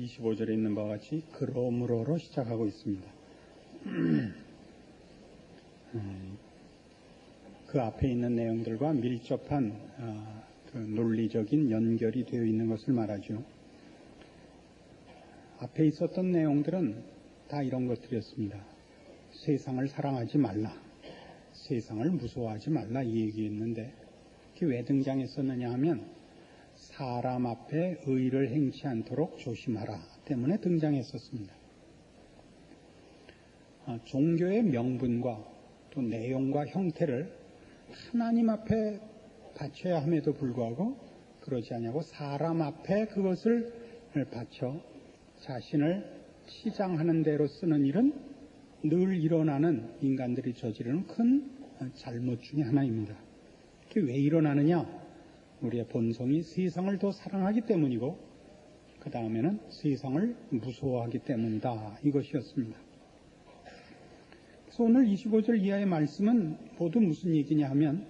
25절에 있는 바와 같이 그러므로로 시작하고 있습니다. 그 앞에 있는 내용들과 밀접한 그 논리적인 연결이 되어 있는 것을 말하죠. 앞에 있었던 내용들은 다 이런 것들이었습니다. 세상을 사랑하지 말라, 세상을 무서워하지 말라, 이 얘기였는데 그게 왜 등장했었느냐 하면 사람 앞에 의를 행치 않도록 조심하라 때문에 등장했었습니다. 종교의 명분과 또 내용과 형태를 하나님 앞에 바쳐야 함에도 불구하고 그러지 않냐고 사람 앞에 그것을 바쳐 자신을 치장하는 대로 쓰는 일은 늘 일어나는 인간들이 저지르는 큰 잘못 중에 하나입니다. 그게 왜 일어나느냐? 우리의 본성이 세상을 더 사랑하기 때문이고 그 다음에는 세상을 무서워하기 때문이다, 이것이었습니다. 그래서 오늘 25절 이하의 말씀은 모두 무슨 얘기냐 하면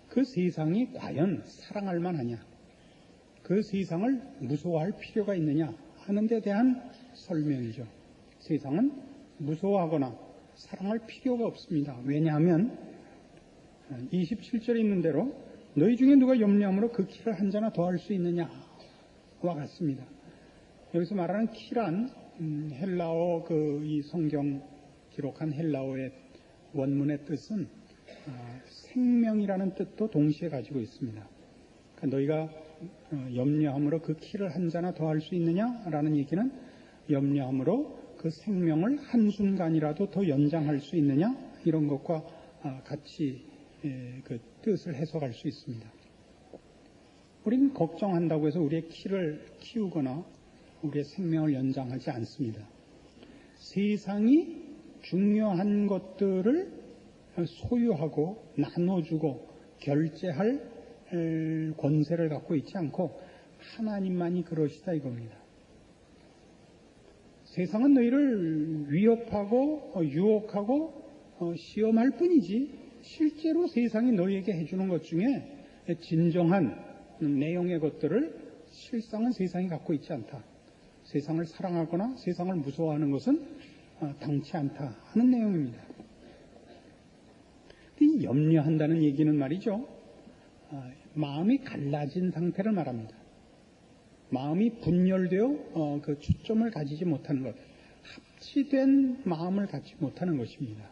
그 세상이 과연 사랑할 만하냐, 그 세상을 무서워할 필요가 있느냐 하는 데 대한 설명이죠. 세상은 무서워하거나 사랑할 필요가 없습니다. 왜냐하면 27절에 있는 대로 너희 중에 누가 염려함으로 그 키를 한 자나 더 할 수 있느냐와 같습니다. 여기서 말하는 키란 헬라어 이 성경 기록한 헬라어의 원문의 뜻은 생명이라는 뜻도 동시에 가지고 있습니다. 그러니까 너희가 염려함으로 그 키를 한 자나 더 할 수 있느냐라는 얘기는 염려함으로 그 생명을 한순간이라도 더 연장할 수 있느냐, 이런 것과 같이 그 뜻을 해석할 수 있습니다. 우리는 걱정한다고 해서 우리의 키를 키우거나 우리의 생명을 연장하지 않습니다. 세상이 중요한 것들을 소유하고 나눠주고 결제할 권세를 갖고 있지 않고 하나님만이 그러시다, 이겁니다. 세상은 너희를 위협하고 유혹하고 시험할 뿐이지 실제로 세상이 너희에게 해주는 것 중에 진정한 내용의 것들을 실상은 세상이 갖고 있지 않다. 세상을 사랑하거나 세상을 무서워하는 것은 당치 않다 하는 내용입니다. 이 염려한다는 얘기는 말이죠, 마음이 갈라진 상태를 말합니다. 마음이 분열되어 그 초점을 가지지 못하는 것, 합치된 마음을 갖지 못하는 것입니다.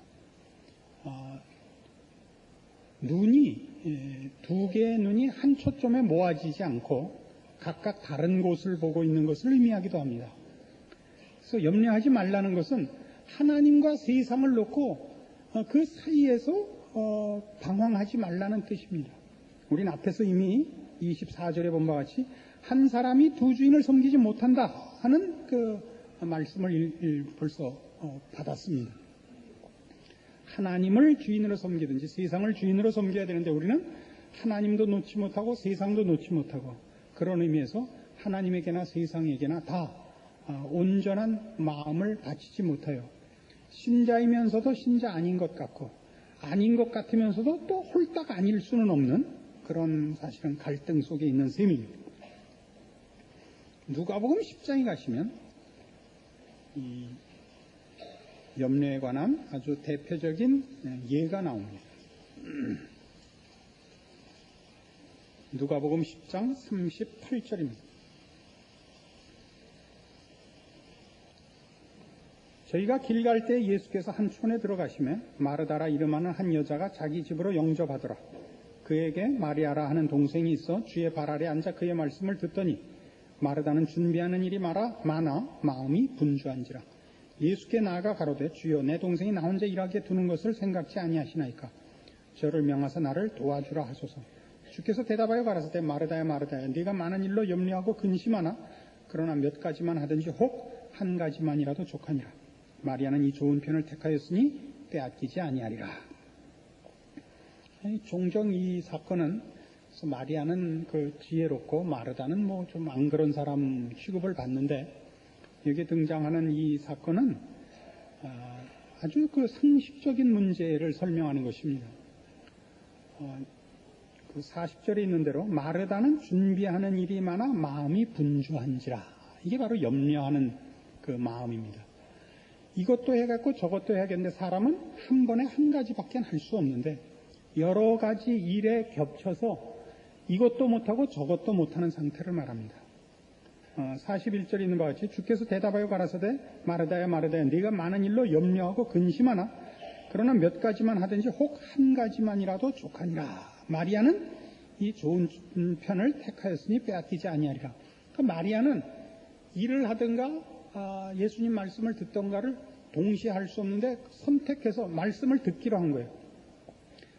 두 개의 눈이 한 초점에 모아지지 않고 각각 다른 곳을 보고 있는 것을 의미하기도 합니다. 그래서 염려하지 말라는 것은 하나님과 세상을 놓고 그 사이에서 방황하지 말라는 뜻입니다. 우리는 앞에서 이미 24절에 본 바와 같이 한 사람이 두 주인을 섬기지 못한다 하는 그 말씀을 벌써 받았습니다. 하나님을 주인으로 섬기든지 세상을 주인으로 섬겨야 되는데 우리는 하나님도 놓지 못하고 세상도 놓지 못하고 그런 의미에서 하나님에게나 세상에게나 다 온전한 마음을 바치지 못해요. 신자이면서도 신자 아닌 것 같고 아닌 것 같으면서도 또 홀딱 아닐 수는 없는 그런 사실은 갈등 속에 있는 셈입니다. 누가복음 10장에 가시면 이 염려에 관한 아주 대표적인 예가 나옵니다. 누가복음 10장 38절입니다. 저희가 길 갈 때 예수께서 한 촌에 들어가시매 마르다라 이름하는 한 여자가 자기 집으로 영접하더라. 그에게 마리아라 하는 동생이 있어 주의 발 아래 앉아 그의 말씀을 듣더니 마르다는 준비하는 일이 많아 마음이 분주한지라. 예수께 나아가 가로되 주여 내 동생이 나 혼자 일하게 두는 것을 생각지 아니하시나이까. 저를 명하사 나를 도와주라 하소서. 주께서 대답하여 가라사대 마르다야 마르다야 네가 많은 일로 염려하고 근심하나 그러나 몇 가지만 하든지 혹 한 가지만이라도 족하니라. 마리아는 이 좋은 편을 택하였으니 빼앗기지 아니하리라. 종종 이 사건은 마리아는 그 지혜롭고 마르다는 뭐 좀 안 그런 사람 취급을 받는데 여기에 등장하는 이 사건은 아주 그 상식적인 문제를 설명하는 것입니다. 그 40절에 있는 대로 마르다는 준비하는 일이 많아 마음이 분주한지라 이게 바로 염려하는 그 마음입니다. 이것도 해갖고 저것도 해야겠는데 사람은 한 번에 한 가지밖에 할 수 없는데 여러 가지 일에 겹쳐서 이것도 못하고 저것도 못하는 상태를 말합니다. 41절에 있는 바와 같이 주께서 대답하여 가라사대 마르다야 마르다야 네가 많은 일로 염려하고 근심하나 그러나 몇 가지만 하든지 혹 한 가지만이라도 족하니라. 마리아는 이 좋은 편을 택하였으니 빼앗기지 아니하리라. 그러니까 마리아는 일을 하든가 예수님 말씀을 듣던가를 동시에 할 수 없는데 선택해서 말씀을 듣기로 한 거예요.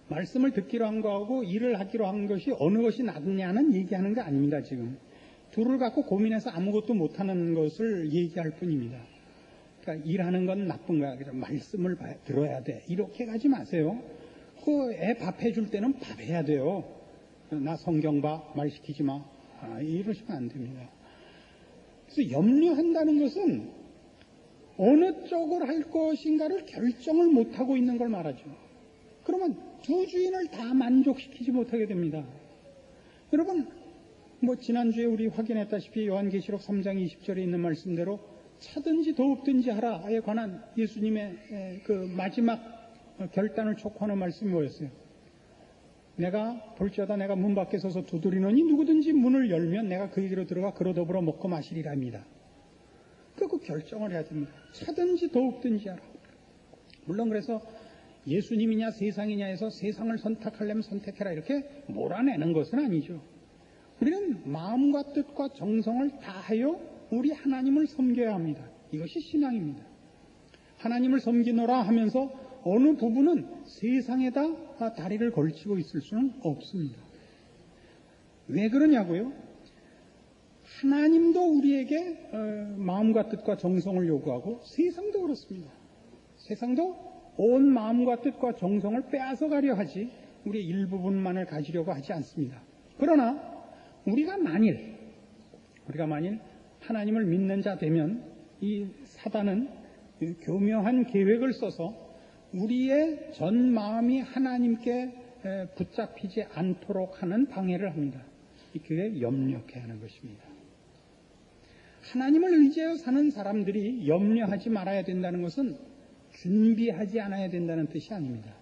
말씀을 듣기로 한 거하고 일을 하기로 한 것이 어느 것이 낫냐는 얘기하는 거 아닙니다. 지금 둘을 갖고 고민해서 아무것도 못하는 것을 얘기할 뿐입니다. 그러니까 일하는 건 나쁜 거야. 그래서 말씀을 들어야 돼. 이렇게 가지 마세요. 그 애 밥 해줄 때는 밥 해야 돼요. 나 성경 봐. 말 시키지 마. 이러시면 안 됩니다. 그래서 염려한다는 것은 어느 쪽을 할 것인가를 결정을 못하고 있는 걸 말하죠. 그러면 두 주인을 다 만족시키지 못하게 됩니다. 여러분, 지난주에 우리 확인했다시피 요한계시록 3장 20절에 있는 말씀대로 차든지 더욱든지 하라에 관한 예수님의 그 마지막 결단을 촉구하는 말씀이 뭐였어요? 내가 볼지어다 내가 문 밖에 서서 두드리노니 누구든지 문을 열면 내가 그에게로 들어가 그로 더불어 먹고 마시리라입니다. 그 결정을 해야 됩니다. 차든지 더욱든지 하라. 물론 그래서 예수님이냐 세상이냐 해서 세상을 선택하려면 선택해라 이렇게 몰아내는 것은 아니죠. 우리는 마음과 뜻과 정성을 다하여 우리 하나님을 섬겨야 합니다. 이것이 신앙입니다. 하나님을 섬기노라 하면서 어느 부분은 세상에다 다리를 걸치고 있을 수는 없습니다. 왜 그러냐고요? 하나님도 우리에게 마음과 뜻과 정성을 요구하고 세상도 그렇습니다. 세상도 온 마음과 뜻과 정성을 빼앗아 가려 하지 우리의 일부분만을 가지려고 하지 않습니다. 그러나 우리가 만일 하나님을 믿는 자 되면 이 사단은 교묘한 계획을 써서 우리의 전 마음이 하나님께 붙잡히지 않도록 하는 방해를 합니다. 그게 염려케 하는 것입니다. 하나님을 의지하여 사는 사람들이 염려하지 말아야 된다는 것은 준비하지 않아야 된다는 뜻이 아닙니다.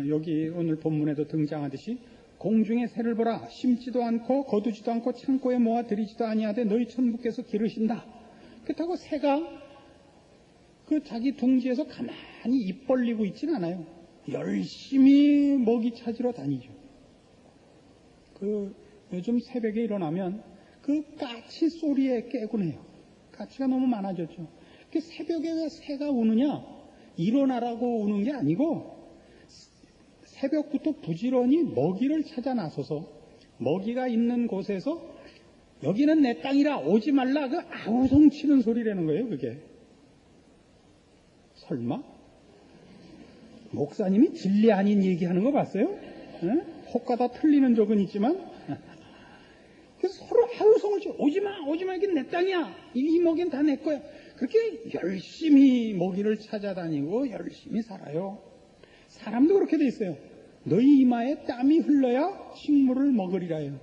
여기 오늘 본문에도 등장하듯이 공중의 새를 보라 심지도 않고 거두지도 않고 창고에 모아 들이지도 아니하되 너희 천부께서 기르신다. 그렇다고 새가 그 자기 둥지에서 가만히 입 벌리고 있지는 않아요. 열심히 먹이 찾으러 다니죠. 요즘 새벽에 일어나면 그 까치 소리에 깨곤 해요. 까치가 너무 많아졌죠. 새벽에 왜 새가 우느냐? 일어나라고 우는 게 아니고 새벽부터 부지런히 먹이를 찾아 나서서 먹이가 있는 곳에서 여기는 내 땅이라 오지 말라 그 아우성 치는 소리라는 거예요. 그게 설마 목사님이 진리 아닌 얘기하는 거 봤어요? 혹가다 틀리는 적은 있지만 그래서 서로 아우성을 치고 오지마 이게 내 땅이야. 이 먹이는 다 내 거야. 그렇게 열심히 먹이를 찾아다니고 열심히 살아요. 사람도 그렇게 돼 있어요. 너희 이마에 땀이 흘러야 식물을 먹으리라요.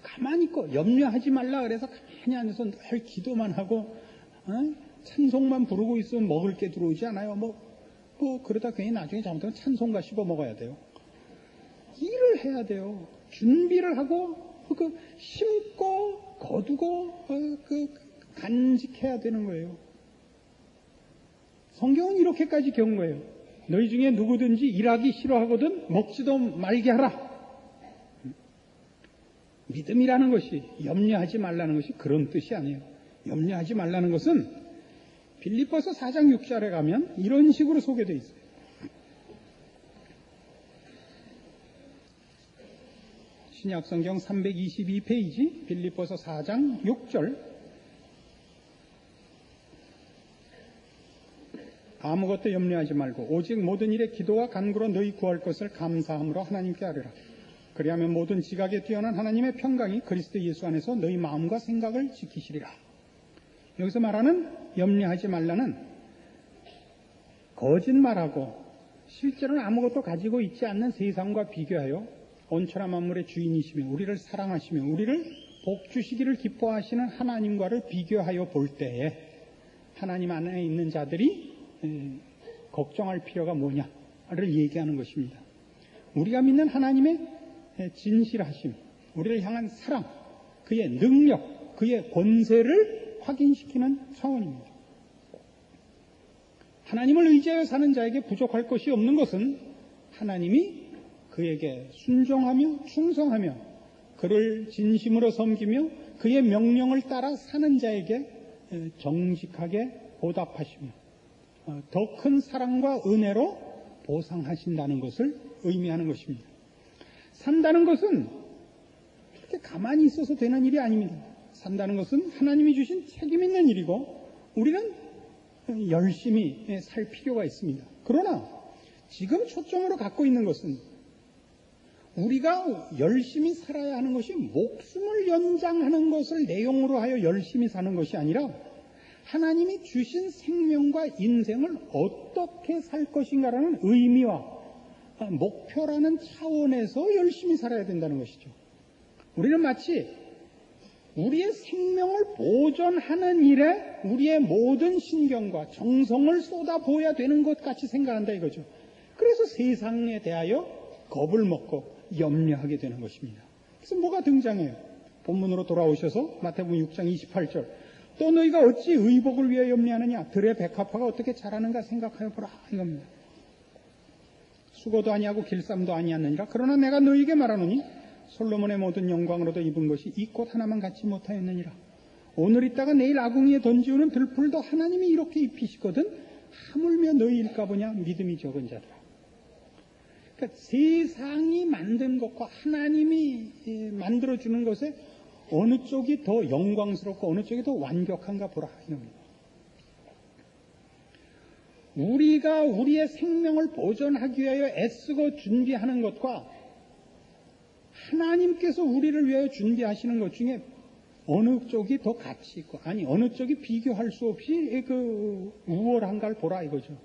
가만히 있고 염려하지 말라 그래서 가만히 앉아서 늘 기도만 하고 찬송만 부르고 있으면 먹을 게 들어오지 않아요. 그러다 괜히 나중에 잘못하면 찬송가 씹어 먹어야 돼요. 일을 해야 돼요. 준비를 하고 심고 거두고 간직해야 되는 거예요. 성경은 이렇게까지 경고해요. 너희 중에 누구든지 일하기 싫어하거든 먹지도 말게 하라. 믿음이라는 것이 염려하지 말라는 것이 그런 뜻이 아니에요. 염려하지 말라는 것은 빌립보서 4장 6절에 가면 이런 식으로 소개되어 있어요. 신약성경 322페이지 빌립보서 4장 6절 아무것도 염려하지 말고 오직 모든 일에 기도와 간구로 너희 구할 것을 감사함으로 하나님께 아뢰라. 그리하면 모든 지각에 뛰어난 하나님의 평강이 그리스도 예수 안에서 너희 마음과 생각을 지키시리라. 여기서 말하는 염려하지 말라는 거짓말하고 실제로는 아무것도 가지고 있지 않는 세상과 비교하여 온천한 만물의 주인이시며 우리를 사랑하시며 우리를 복 주시기를 기뻐하시는 하나님과를 비교하여 볼 때에 하나님 안에 있는 자들이 걱정할 필요가 뭐냐를 얘기하는 것입니다. 우리가 믿는 하나님의 진실하심, 우리를 향한 사랑, 그의 능력, 그의 권세를 확인시키는 차원입니다. 하나님을 의지하여 사는 자에게 부족할 것이 없는 것은 하나님이 그에게 순종하며 충성하며 그를 진심으로 섬기며 그의 명령을 따라 사는 자에게 정직하게 보답하시며 더 큰 사랑과 은혜로 보상하신다는 것을 의미하는 것입니다. 산다는 것은 그렇게 가만히 있어서 되는 일이 아닙니다. 산다는 것은 하나님이 주신 책임 있는 일이고 우리는 열심히 살 필요가 있습니다. 그러나 지금 초점으로 갖고 있는 것은 우리가 열심히 살아야 하는 것이 목숨을 연장하는 것을 내용으로 하여 열심히 사는 것이 아니라 하나님이 주신 생명과 인생을 어떻게 살 것인가라는 의미와 목표라는 차원에서 열심히 살아야 된다는 것이죠. 우리는 마치 우리의 생명을 보존하는 일에 우리의 모든 신경과 정성을 쏟아부어야 되는 것 같이 생각한다 이거죠. 그래서 세상에 대하여 겁을 먹고 염려하게 되는 것입니다. 그래서 뭐가 등장해요? 본문으로 돌아오셔서 마태복음 6장 28절 또 너희가 어찌 의복을 위하여 염려하느냐 들의 백합화가 어떻게 자라는가 생각하여 보라 이겁니다. 수고도 아니하고 길쌈도 아니하느니라 그러나 내가 너희에게 말하노니 솔로몬의 모든 영광으로도 입은 것이 이 꽃 하나만 갖지 못하였느니라. 오늘 있다가 내일 아궁이에 던지우는 들풀도 하나님이 이렇게 입히시거든 하물며 너희일까 보냐 믿음이 적은 자들아. 그러니까 세상이 만든 것과 하나님이 만들어주는 것에 어느 쪽이 더 영광스럽고 어느 쪽이 더 완벽한가 보라 이겁니다. 우리가 우리의 생명을 보존하기 위하여 애쓰고 준비하는 것과 하나님께서 우리를 위하여 준비하시는 것 중에 어느 쪽이 더 가치 있고 아니 어느 쪽이 비교할 수 없이 우월한가를 보라 이거죠.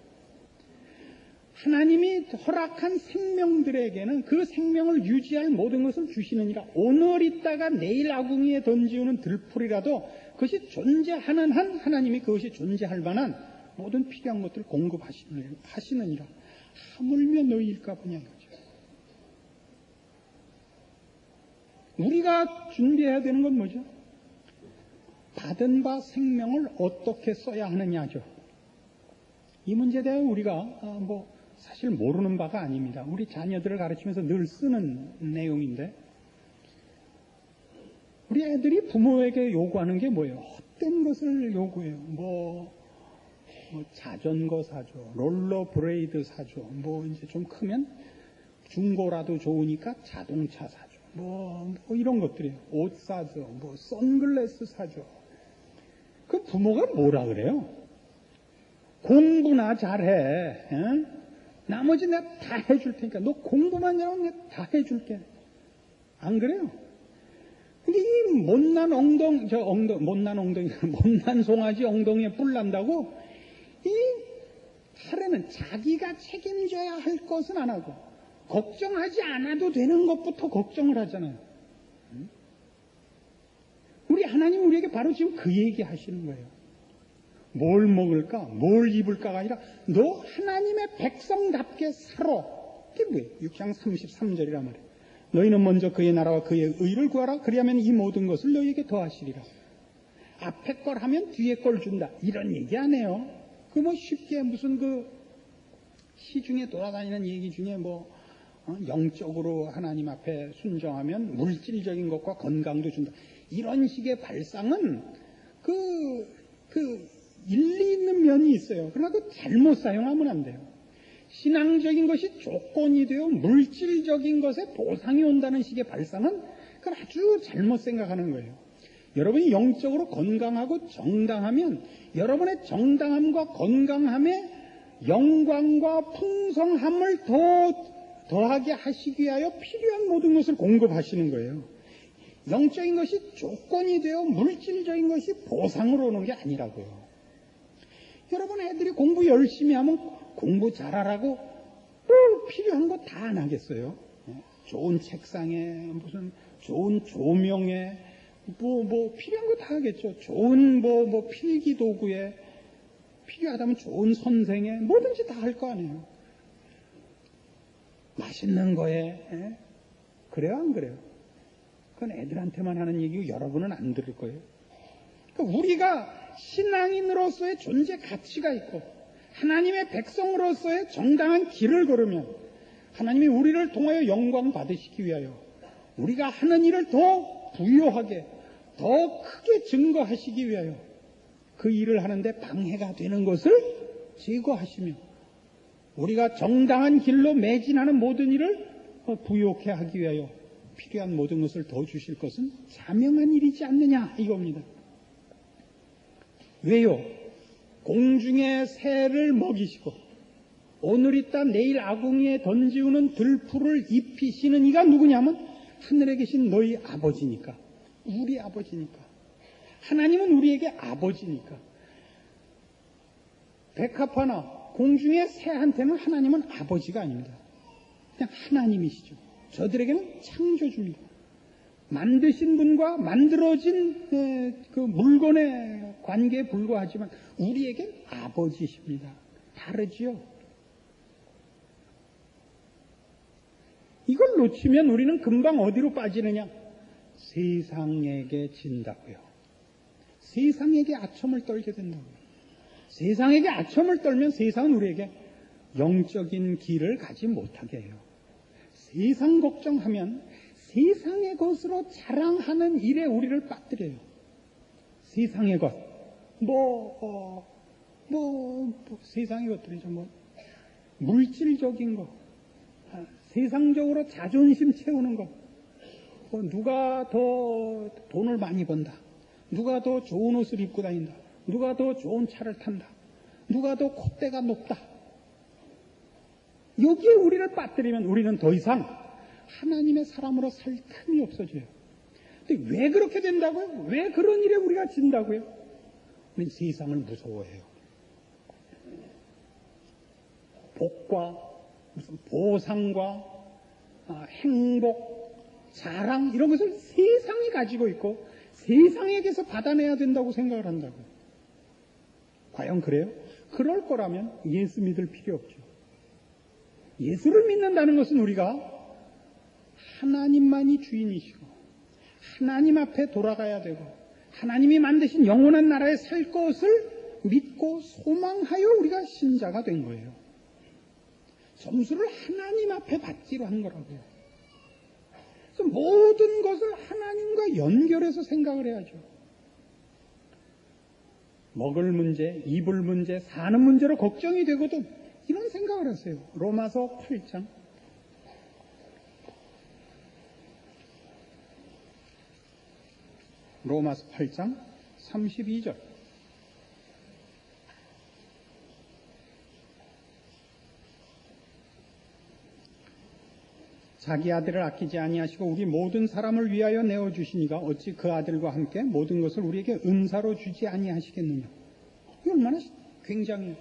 하나님이 허락한 생명들에게는 그 생명을 유지할 모든 것을 주시느니라. 오늘 있다가 내일 아궁이에 던지우는 들풀이라도 그것이 존재하는 한 하나님이 그것이 존재할 만한 모든 필요한 것들을 공급하시느니라. 하물며 너희일까 보냐 이거죠. 우리가 준비해야 되는 건 뭐죠? 받은 바 생명을 어떻게 써야 하느냐죠. 이 문제에 대해 우리가 사실 모르는 바가 아닙니다. 우리 자녀들을 가르치면서 늘 쓰는 내용인데 우리 애들이 부모에게 요구하는 게 뭐예요? 헛된 것을 요구해요. 자전거 사줘, 롤러브레이드 사줘, 이제 좀 크면 중고라도 좋으니까 자동차 사줘, 이런 것들이에요. 옷 사줘, 선글라스 사줘. 그 부모가 뭐라 그래요? 공부나 잘해. 나머지 내가 다 해줄 테니까 너 공부만 잘하면 내가 다 해줄게. 안 그래요? 근데 이 못난 송아지 엉덩이에 뿔 난다고 이 하루는 자기가 책임져야 할 것은 안 하고 걱정하지 않아도 되는 것부터 걱정을 하잖아요. 우리 하나님 우리에게 바로 지금 그 얘기 하시는 거예요. 뭘 먹을까, 뭘 입을까가 아니라 너 하나님의 백성답게 살아. 그게 뭐예요? 6장 33절이란 말이에요. 너희는 먼저 그의 나라와 그의 의를 구하라. 그리하면 이 모든 것을 너희에게 더하시리라. 앞에 걸 하면 뒤에 걸 준다. 이런 얘기 안 해요. 쉽게 무슨 시중에 돌아다니는 얘기 중에 영적으로 하나님 앞에 순종하면 물질적인 것과 건강도 준다. 이런 식의 발상은 일리 있는 면이 있어요. 그러나 잘못 사용하면 안 돼요. 신앙적인 것이 조건이 되어 물질적인 것에 보상이 온다는 식의 발상은 그건 아주 잘못 생각하는 거예요. 여러분이 영적으로 건강하고 정당하면 여러분의 정당함과 건강함에 영광과 풍성함을 더하게 하시기 위하여 필요한 모든 것을 공급하시는 거예요. 영적인 것이 조건이 되어 물질적인 것이 보상으로 오는 게 아니라고요. 여러분 애들이 공부 열심히 하면 공부 잘하라고 필요한 거 다 안 하겠어요? 좋은 책상에 무슨 좋은 조명에 필요한 거 다 하겠죠. 좋은 필기 도구에, 필요하다면 좋은 선생에, 뭐든지 다 할 거 아니에요. 맛있는 거에, 예? 그래요, 안 그래요? 그건 애들한테만 하는 얘기고 여러분은 안 들을 거예요. 그러니까 우리가 신앙인으로서의 존재 가치가 있고, 하나님의 백성으로서의 정당한 길을 걸으면, 하나님이 우리를 통하여 영광 받으시기 위하여, 우리가 하는 일을 더 부유하게, 더 크게 증거하시기 위하여 그 일을 하는데 방해가 되는 것을 제거하시며 우리가 정당한 길로 매진하는 모든 일을 부욕해 하기 위하여 필요한 모든 것을 더 주실 것은 자명한 일이지 않느냐 이겁니다. 왜요? 공중의 새를 먹이시고 오늘 있다 내일 아궁이에 던지우는 들풀을 입히시는 이가 누구냐면 하늘에 계신 너희 아버지니까. 우리 아버지니까. 하나님은 우리에게 아버지니까. 백합화나 공중의 새한테는 하나님은 아버지가 아닙니다. 그냥 하나님이시죠. 저들에게는 창조주입니다. 만드신 분과 만들어진 그 물건의 관계에 불과하지만 우리에겐 아버지십니다. 다르지요. 이걸 놓치면 우리는 금방 어디로 빠지느냐? 세상에게 진다고요. 세상에게 아첨을 떨게 된다고요. 세상에게 아첨을 떨면 세상은 우리에게 영적인 길을 가지 못하게 해요. 세상 걱정하면 세상의 것으로 자랑하는 일에 우리를 빠뜨려요. 세상의 것. 세상의 것들이죠. 물질적인 것. 세상적으로 자존심 채우는 것. 누가 더 돈을 많이 번다. 누가 더 좋은 옷을 입고 다닌다. 누가 더 좋은 차를 탄다. 누가 더 콧대가 높다. 여기에 우리를 빠뜨리면 우리는 더 이상 하나님의 사람으로 살 틈이 없어져요. 근데 왜 그렇게 된다고요? 왜 그런 일에 우리가 진다고요? 우리는 세상을 무서워해요. 복과 무슨 보상과 행복, 자랑 이런 것을 세상이 가지고 있고 세상에게서 받아내야 된다고 생각을 한다고요. 과연 그래요? 그럴 거라면 예수 믿을 필요 없죠. 예수를 믿는다는 것은 우리가 하나님만이 주인이시고 하나님 앞에 돌아가야 되고 하나님이 만드신 영원한 나라에 살 것을 믿고 소망하여 우리가 신자가 된 거예요. 점수를 하나님 앞에 받기로 한 거라고요. 그래서 모든 것을 하나님과 연결해서 생각을 해야죠. 먹을 문제, 입을 문제, 사는 문제로 걱정이 되거든 이런 생각을 하세요. 로마서 8장. 로마서 8장 32절. 자기 아들을 아끼지 아니하시고 우리 모든 사람을 위하여 내어주시니가 어찌 그 아들과 함께 모든 것을 우리에게 은사로 주지 아니하시겠느냐. 이게 얼마나 굉장해요.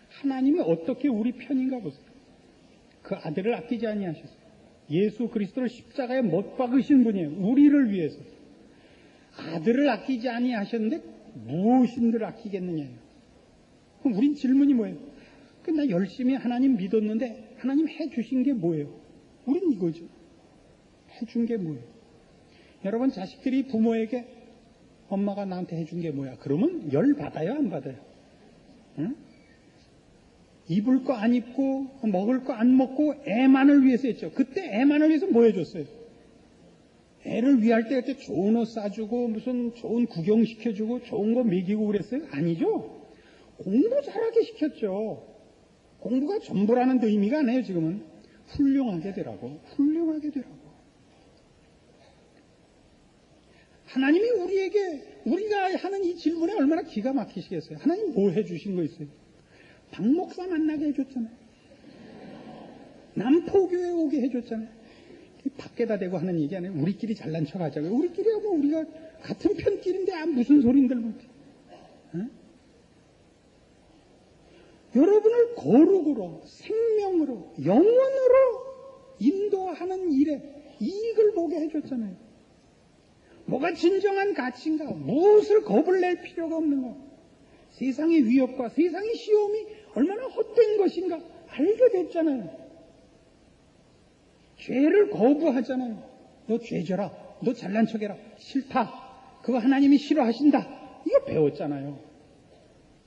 하나님이 어떻게 우리 편인가 보세요. 그 아들을 아끼지 아니하셨어요. 예수 그리스도를 십자가에 못 박으신 분이에요. 우리를 위해서. 아들을 아끼지 아니하셨는데 무엇인들 아끼겠느냐요. 그럼 우린 질문이 뭐예요? 나 열심히 하나님 믿었는데 하나님 해주신 게 뭐예요? 우린 이거죠. 해준 게 뭐예요? 여러분 자식들이 부모에게 엄마가 나한테 해준 게 뭐야? 그러면 열 받아요? 안 받아요? 응? 입을 거 안 입고 먹을 거 안 먹고 애만을 위해서 했죠. 그때 애만을 위해서 뭐 해줬어요? 애를 위할 때 이렇게 좋은 옷 싸주고 무슨 좋은 구경 시켜주고 좋은 거 먹이고 그랬어요? 아니죠. 공부 잘하게 시켰죠. 공부가 전부라는 의미가 아니에요. 지금은 훌륭하게 되라고. 훌륭하게 되라고. 하나님이 우리가 하는 이 질문에 얼마나 기가 막히시겠어요. 하나님 뭐 해주신 거 있어요? 박 목사 만나게 해줬잖아요. 남포교회 오게 해줬잖아요. 밖에다 대고 하는 얘기 아니에요. 우리끼리 잘난 척 하자고요. 우리끼리야 뭐 우리가 같은 편끼리인데 무슨 소린들 못해. 여러분을 거룩으로 생명으로 영원으로 인도하는 일에 이익을 보게 해줬잖아요. 뭐가 진정한 가치인가? 무엇을 겁을 낼 필요가 없는가? 세상의 위협과 세상의 시험이 얼마나 헛된 것인가? 알게 됐잖아요. 죄를 거부하잖아요. 너 죄져라. 너 잘난 척해라. 싫다. 그거 하나님이 싫어하신다. 이거 배웠잖아요.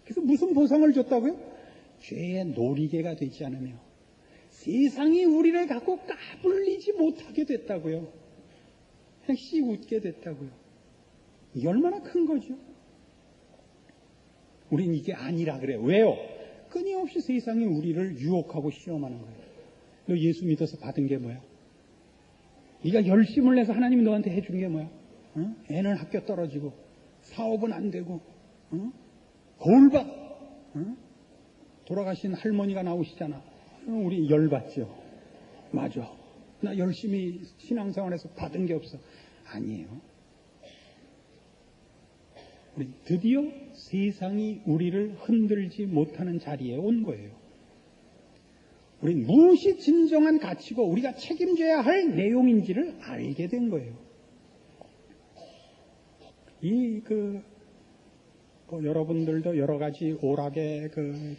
그래서 무슨 보상을 줬다고요? 죄의 놀이개가 되지 않으며 세상이 우리를 갖고 까불리지 못하게 됐다고요. 그냥 씩 웃게 됐다고요. 이게 얼마나 큰 거죠? 우린 이게 아니라 그래요. 왜요? 끊임없이 세상이 우리를 유혹하고 시험하는 거예요. 너 예수 믿어서 받은 게 뭐야? 네가 열심을 내서 하나님이 너한테 해준 게 뭐야? 어? 애는 학교 떨어지고 사업은 안 되고 거울 봐. 돌아가신 할머니가 나오시잖아. 우리 열받죠. 맞아. 나 열심히 신앙생활에서 받은 게 없어. 아니에요. 우리 드디어 세상이 우리를 흔들지 못하는 자리에 온 거예요. 우린 무엇이 진정한 가치고 우리가 책임져야 할 내용인지를 알게 된 거예요. 여러분들도 여러 가지 오락의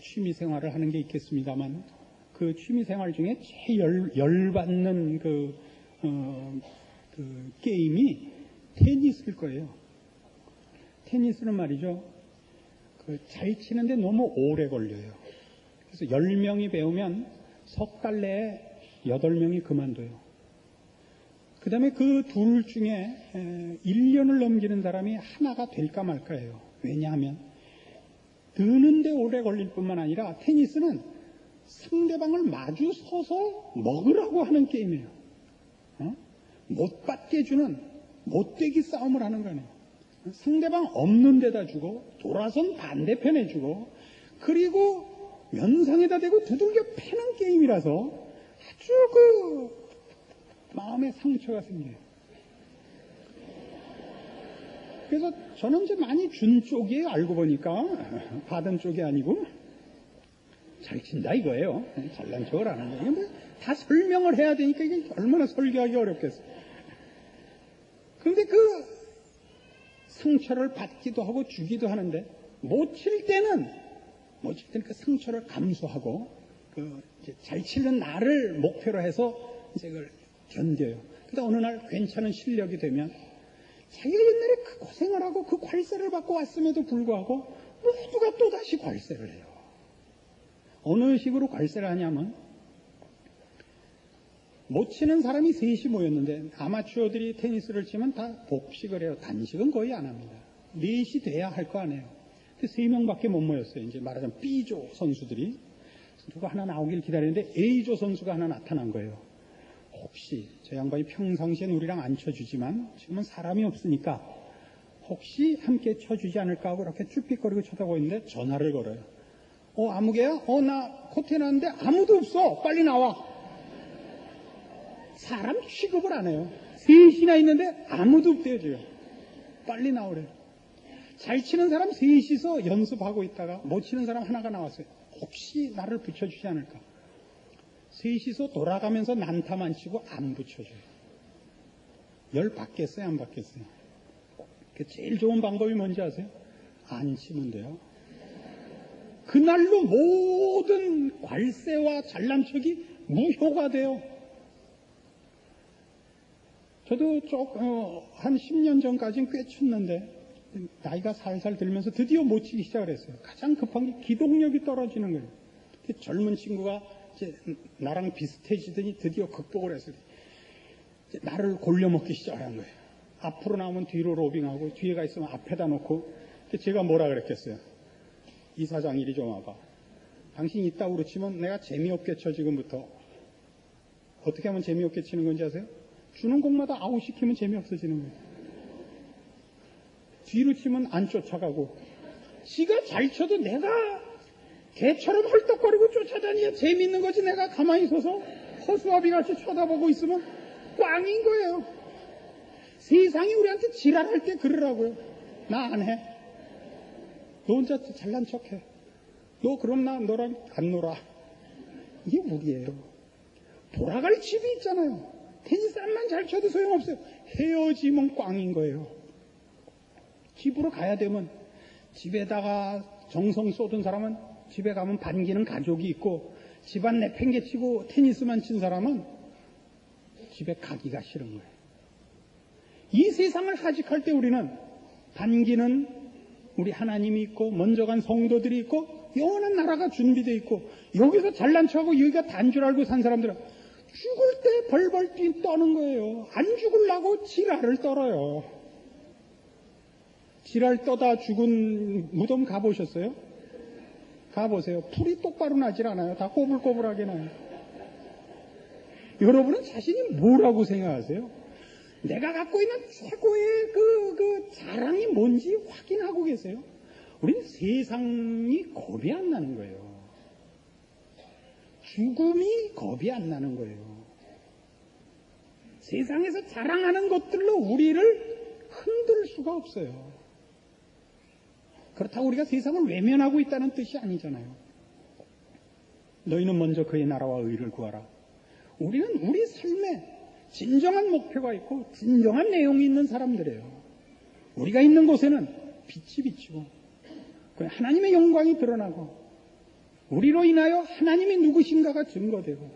취미 생활을 하는 게 있겠습니다만, 그 취미 생활 중에 제일 열받는 게임이 테니스일 거예요. 테니스는 말이죠. 잘 치는데 너무 오래 걸려요. 그래서 10명이 배우면 석 달 내에 8명이 그만둬요. 그 다음에 그 둘 중에 1년을 넘기는 사람이 하나가 될까 말까예요. 왜냐하면 드는데 오래 걸릴 뿐만 아니라 테니스는 상대방을 마주 서서 먹으라고 하는 게임이에요. 못 받게 해주는 못되기 싸움을 하는 거예요. 상대방 없는 데다 주고 돌아선 반대편에 주고 그리고 면상에다 대고 두들겨 패는 게임이라서 아주 마음에 상처가 생겨요. 그래서 저는 이제 많이 준 쪽이에요. 알고 보니까 받은 쪽이 아니고 잘 친다 이거예요. 잘난 척을 안 하는 거예요. 다 설명을 해야 되니까 이게 얼마나 설교하기 어렵겠어요. 그런데 상처를 받기도 하고 주기도 하는데 못 칠 때는 그 상처를 감수하고 잘 치는 나를 목표로 해서 이제 그걸 견뎌요. 그러다 어느 날 괜찮은 실력이 되면 자기가 옛날에 그 고생을 하고 그 괄세를 받고 왔음에도 불구하고 모두가 또다시 괄세를 해요. 어느 식으로 괄세를 하냐면 못 치는 사람이 셋이 모였는데 아마추어들이 테니스를 치면 다 복식을 해요. 단식은 거의 안 합니다. 4시 돼야 할 거 아니에요. 근데 3명밖에 못 모였어요. 이제 말하자면 B조 선수들이 누가 하나 나오길 기다리는데 A조 선수가 하나 나타난 거예요. 혹시 저 양반이 평상시엔 우리랑 안 쳐주지만 지금은 사람이 없으니까 혹시 함께 쳐주지 않을까 하고 이렇게 쭈삣거리고 쳐다보고 있는데 전화를 걸어요. 아무개야? 나 코트에 놨는데 아무도 없어. 빨리 나와. 사람 취급을 안 해요. 3이나 있는데 아무도 없대요 지금. 빨리 나오래요. 잘 치는 사람 3이서 연습하고 있다가 못 치는 사람 하나가 나왔어요. 혹시 나를 붙여주지 않을까. 3이서 돌아가면서 난타만 치고 안 붙여줘요. 열 받겠어요? 안 받겠어요? 제일 좋은 방법이 뭔지 아세요? 안 치면 돼요. 그날로 모든 괄세와 잘난 척이 무효가 돼요. 저도 한 10년 전까지는 꽤 쳤는데 나이가 살살 들면서 드디어 못 치기 시작을 했어요. 가장 급한 게 기동력이 떨어지는 거예요. 젊은 친구가 이제 나랑 비슷해지더니 드디어 극복을 했어요. 나를 골려먹기 시작한 거예요. 앞으로 나오면 뒤로 로빙하고 뒤에가 있으면 앞에다 놓고 제가 뭐라 그랬겠어요. 이사장 이리 좀 와봐. 당신 이따구로 치면 내가 재미없게 쳐 지금부터. 어떻게 하면 재미없게 치는 건지 아세요? 주는 공마다 아웃시키면 재미없어지는 거예요. 뒤로 치면 안 쫓아가고 지가 잘 쳐도 내가 개처럼 헐떡거리고 쫓아다니야 재밌는 거지. 내가 가만히 서서 허수아비같이 쳐다보고 있으면 꽝인 거예요. 세상이 우리한테 지랄할 때 그러라고요. 나 안 해. 너 혼자 잘난 척해. 너 그럼 나 너랑 안 놀아. 이게 무리예요. 돌아갈 집이 있잖아요. 테니스 한만 잘 쳐도 소용없어요. 헤어지면 꽝인 거예요. 집으로 가야 되면 집에다가 정성 쏟은 사람은 집에 가면 반기는 가족이 있고 집안 내팽개치고 테니스만 친 사람은 집에 가기가 싫은 거예요. 이 세상을 하직할 때 우리는 반기는 우리 하나님이 있고 먼저 간 성도들이 있고 영원한 나라가 준비되어 있고 여기서 잘난 척하고 여기가 단 줄 알고 산 사람들은 죽을 때 벌벌 떠는 거예요. 안 죽으려고 지랄을 떨어요. 지랄 떠다 죽은 무덤 가보셨어요? 가보세요. 풀이 똑바로 나질 않아요. 다 꼬불꼬불하게 나요. 여러분은 자신이 뭐라고 생각하세요? 내가 갖고 있는 최고의 그 자랑이 뭔지 확인하고 계세요? 우리는 세상이 겁이 안 나는 거예요. 죽음이 겁이 안 나는 거예요. 세상에서 자랑하는 것들로 우리를 흔들 수가 없어요. 그렇다고 우리가 세상을 외면하고 있다는 뜻이 아니잖아요. 너희는 먼저 그의 나라와 의를 구하라. 우리는 우리 삶에 진정한 목표가 있고 진정한 내용이 있는 사람들이에요. 우리가 있는 곳에는 빛이 비치고 하나님의 영광이 드러나고 우리로 인하여 하나님이 누구신가가 증거되고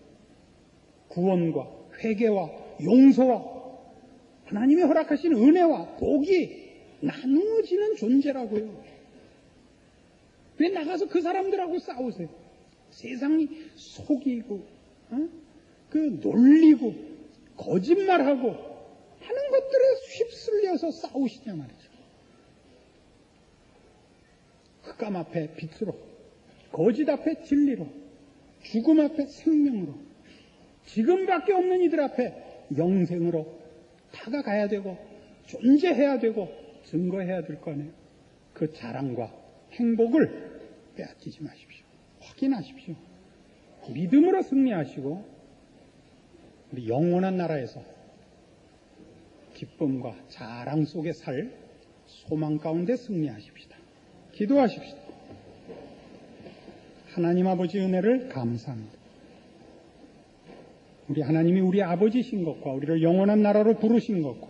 구원과 회개와 용서와 하나님이 허락하신 은혜와 복이 나누어지는 존재라고요. 왜 나가서 그 사람들하고 싸우세요? 세상이 속이고 놀리고 거짓말하고 하는 것들에 휩쓸려서 싸우시냐 말이죠. 흑암 앞에 빛으로, 거짓 앞에 진리로, 죽음 앞에 생명으로, 지금밖에 없는 이들 앞에 영생으로 다가가야 되고 존재해야 되고 증거해야 될 거 아니에요. 그 자랑과 행복을 빼앗기지 마십시오. 확인하십시오. 믿음으로 승리하시고 우리 영원한 나라에서 기쁨과 자랑 속에 살 소망 가운데 승리하십시다. 기도하십시다. 하나님 아버지 은혜를 감사합니다. 우리 하나님이 우리 아버지신 것과 우리를 영원한 나라로 부르신 것과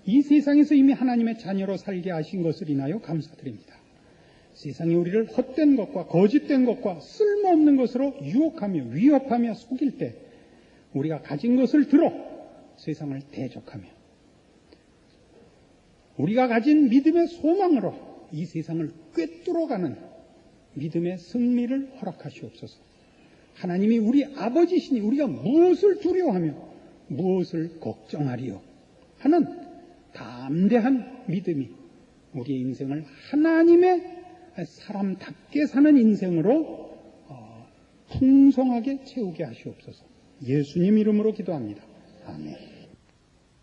이 세상에서 이미 하나님의 자녀로 살게 하신 것을 인하여 감사드립니다. 세상이 우리를 헛된 것과 거짓된 것과 쓸모없는 것으로 유혹하며 위협하며 속일 때 우리가 가진 것을 들어 세상을 대적하며 우리가 가진 믿음의 소망으로 이 세상을 꿰뚫어가는 믿음의 승리를 허락하시옵소서. 하나님이 우리 아버지시니 우리가 무엇을 두려워하며 무엇을 걱정하리요 하는 담대한 믿음이 우리의 인생을 하나님의 사람답게 사는 인생으로 풍성하게 채우게 하시옵소서. 예수님 이름으로 기도합니다. 아멘.